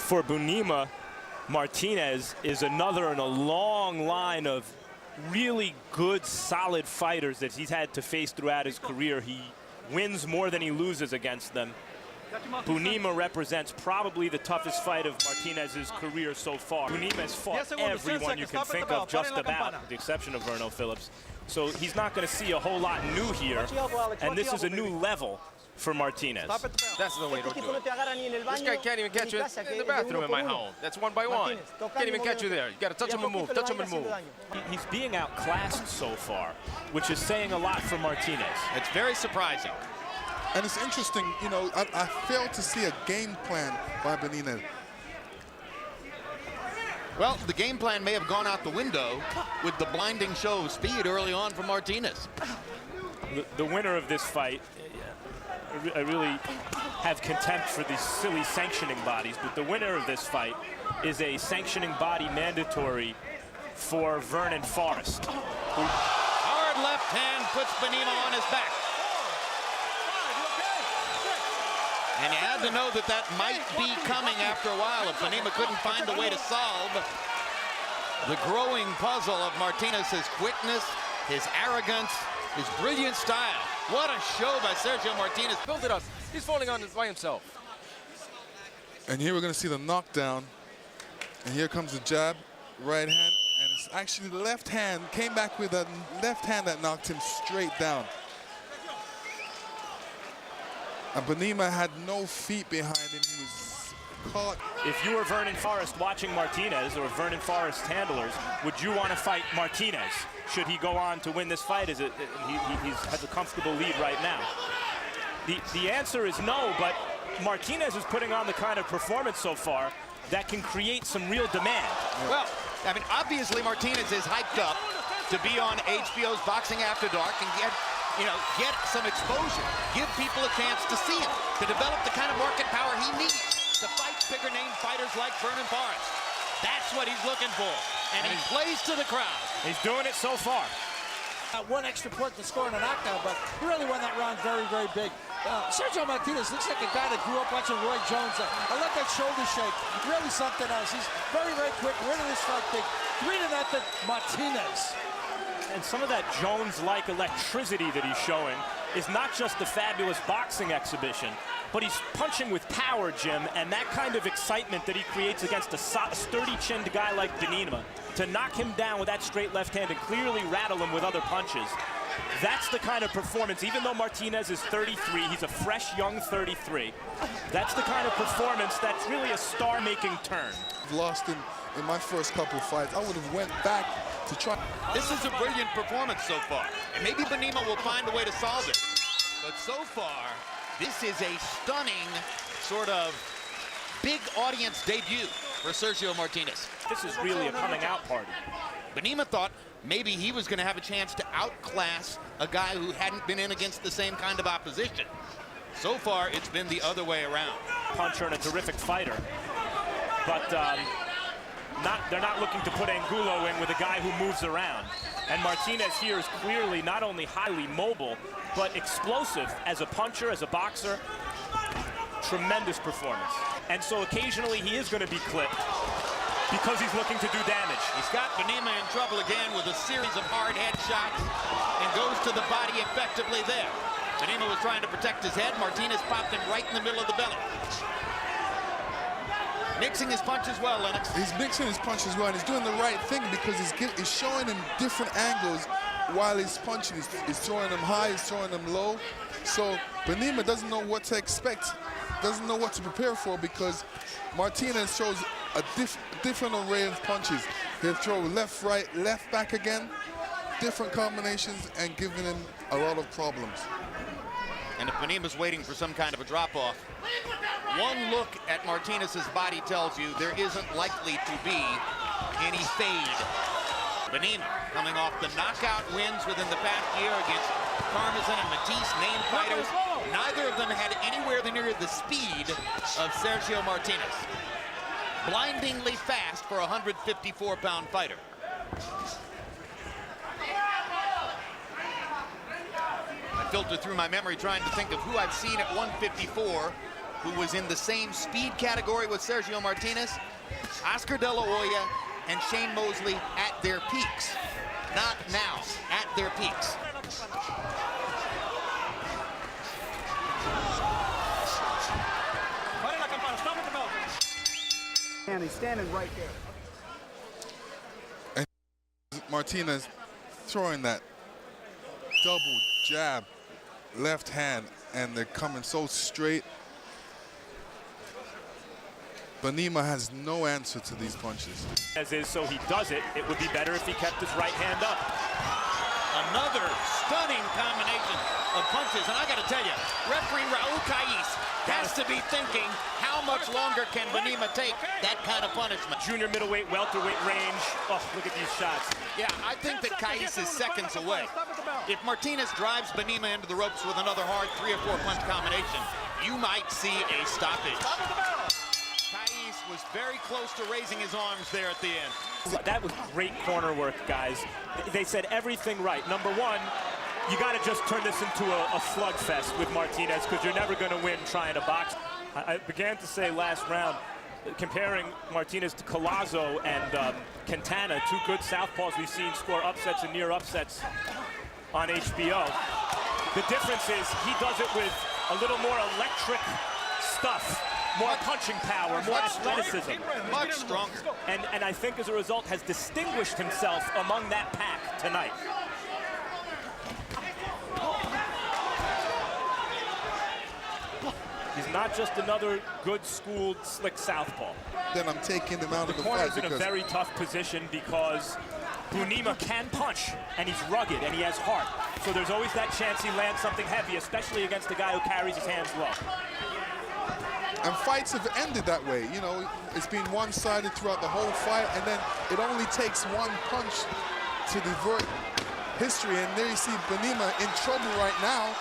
for Bunema, Martinez is another in a long line of really good, solid fighters that he's had to face throughout his career. He wins more than he loses against them. Bunema represents probably the toughest fight of Martinez's career so far. Bunema has fought everyone you can think of, just about, with the exception of Verno Phillips. So he's not going to see a whole lot new here, and this is a new level for Martinez. That's the way to do it. This guy can't even catch you in the bathroom in my home. That's one by one. Can't even catch you there. You got to touch him and move, touch him and move. He's being outclassed so far, which is saying a lot for Martinez. It's very surprising. And it's interesting, you know, I failed to see a game plan by Bunema. Well, the game plan may have gone out the window with the blinding show of speed early on from Martinez. The winner of this fight, I really have contempt for these silly sanctioning bodies, but the winner of this fight is a sanctioning body mandatory for Vernon Forrest. Hard left hand puts Bunema on his back. And you had to know that that might be coming after a while if Bunema couldn't find a way to solve the growing puzzle of Martinez's quickness, his arrogance, his brilliant style. What a show by Sergio Martinez. Build it up. He's falling on this by himself. And here we're going to see the knockdown. And here comes the jab, right hand, and it's actually the left hand. Came back with a left hand that knocked him straight down. And Bunema had no feet behind him. He was caught. If you were Vernon Forrest watching Martinez, or Vernon Forrest handlers, would you want to fight Martinez? Should he go on to win this fight? He has a comfortable lead right now. The answer is no, but Martinez is putting on the kind of performance so far that can create some real demand. Well, I mean, obviously Martinez is hyped up to be on HBO's Boxing After Dark and get some exposure, give people a chance to see him, to develop the kind of market power he needs to fight bigger name fighters like Vernon Forrest. That's what he's looking for, and he plays to the crowd. He's doing it so far. One extra point to score in a knockdown, but he really won that round very, very big. Sergio Martinez looks like a guy that grew up watching Roy Jones. I love that shoulder shake. Really something else. He's very, very quick. Winning this fight big. 3-0, Martinez. And some of that Jones-like electricity that he's showing is not just the fabulous boxing exhibition, but he's punching with power, Jim, and that kind of excitement that he creates against a sturdy-chinned guy like Bunema, to knock him down with that straight left hand and clearly rattle him with other punches. That's the kind of performance. Even though Martinez is 33, he's a fresh, young 33. That's the kind of performance that's really a star-making turn. Lost in my first couple of fights. I would have went back to try. This is a brilliant performance so far, and maybe Bunema will find a way to solve it. But so far, this is a stunning sort of big audience debut for Sergio Martinez. This is really a coming-out party. Bunema thought maybe he was going to have a chance to outclass a guy who hadn't been in against the same kind of opposition. So far, it's been the other way around. Puncher and a terrific fighter, but they're not looking to put Angulo in with a guy who moves around. And Martinez here is clearly not only highly mobile, but explosive as a puncher, as a boxer. Tremendous performance. And so occasionally he is going to be clipped because he's looking to do damage. He's got Bunema in trouble again with a series of hard head shots and goes to the body effectively there. Bunema was trying to protect his head. Martinez popped him right in the middle of the belly. Mixing his punches well, Lennox. He's mixing his punches well, and he's doing the right thing because he's showing him different angles while he's punching. He's throwing them high, he's throwing them low. So Bunema doesn't know what to expect, doesn't know what to prepare for, because Martinez shows a different array of punches. He'll throw left, right, left, back again, different combinations, and giving him a lot of problems. And if Bunema's waiting for some kind of a drop-off, one look at Martinez's body tells you there isn't likely to be any fade. Bunema coming off the knockout wins within the past year against Parmesan and Matisse, named fighters. Neither of them had anywhere near the speed of Sergio Martinez. Blindingly fast for a 154-pound fighter. I filtered through my memory trying to think of who I've seen at 154 who was in the same speed category with Sergio Martinez, Oscar De La Hoya and Shane Mosley at their peaks. Not now, at their peaks. And he's standing right there. And Martinez throwing that double jab, left hand, and they're coming so straight. Bunema has no answer to these punches. As is, so he does it. It would be better if he kept his right hand up. Another stunning combination of punches, and I got to tell you, referee Raul Cais has to be thinking, how much longer can Bunema take that kind of punishment? Junior middleweight, welterweight range. Oh, look at these shots. Yeah, I think that Cais is seconds away. If Martinez drives Bunema into the ropes with another hard 3 or 4 punch combination, you might see a stoppage. Cais was very close to raising his arms there at the end. That was great corner work, guys. They said everything right. Number one, you got to just turn this into a slugfest with Martinez, because you're never going to win trying to box. I began to say last round, comparing Martinez to Collazo and Quintana, 2 good southpaws we've seen score upsets and near upsets on HBO. The difference is he does it with a little more electric stuff, more punching power, more athleticism. Much stronger. And I think as a result has distinguished himself among that pack tonight. He's not just another good-schooled, slick southpaw. Then I'm taking him out of the fight. The corner's in a very tough position because Bunema can punch, and he's rugged, and he has heart. So there's always that chance he lands something heavy, especially against a guy who carries his hands low. And fights have ended that way. You know, it's been one-sided throughout the whole fight, and then it only takes one punch to divert history. And there you see Bunema in trouble right now.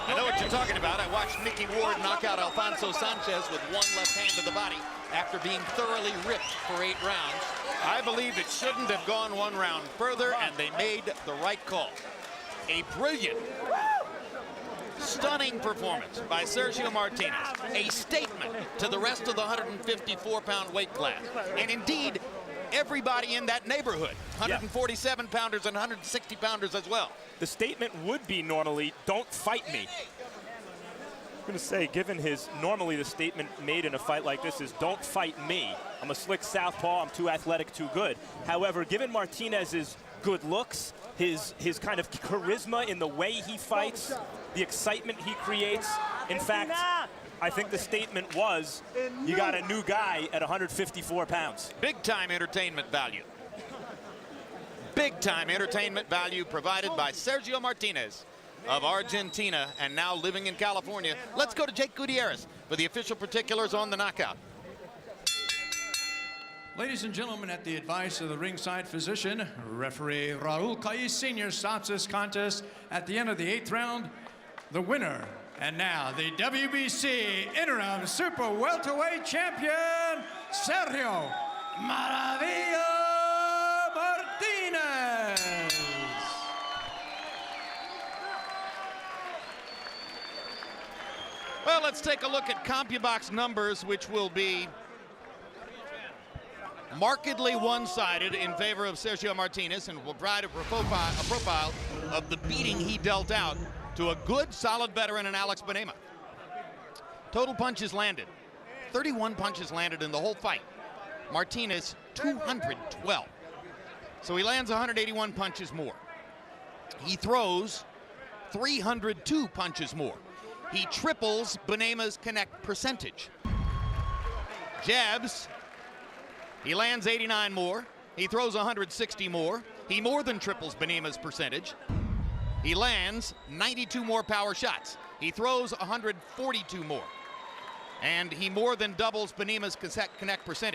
I know what you're talking about. I watched Mickey Ward knock out Alfonso Sanchez with one left hand to the body after being thoroughly ripped for 8 rounds. I believe it shouldn't have gone 1 round further, and they made the right call. A brilliant, stunning performance by Sergio Martinez. A statement to the rest of the 154-pound weight class. And indeed, everybody in that neighborhood. 147-pounders and 160-pounders as well. The statement would be normally, don't fight me. I'm going to say, given his, normally the statement made in a fight like this is, don't fight me. I'm a slick southpaw, I'm too athletic, too good. However, given Martinez's good looks, his kind of charisma in the way he fights, the excitement he creates, in fact, I think the statement was, you got a new guy at 154 pounds. Big-time entertainment value. Big-time entertainment value provided by Sergio Martinez of Argentina and now living in California. Let's go to Jake Gutierrez for the official particulars on the knockout. Ladies and gentlemen, at the advice of the ringside physician, referee Raul Cais Sr. stops this contest at the end of the 8th round. The winner, and now the WBC interim super welterweight champion, Sergio Maravilla Martinez. Well, let's take a look at CompuBox numbers, which will be markedly one-sided in favor of Sergio Martinez, and will provide a profile of the beating he dealt out to a good, solid veteran in Alex Bunema. Total punches landed. 31 punches landed in the whole fight. Martinez, 212. So he lands 181 punches more. He throws 302 punches more. He triples Bunema's connect percentage. Jabs, he lands 89 more. He throws 160 more. He more than triples Bunema's percentage. He lands 92 more power shots. He throws 142 more. And he more than doubles Bunema's connect percentage.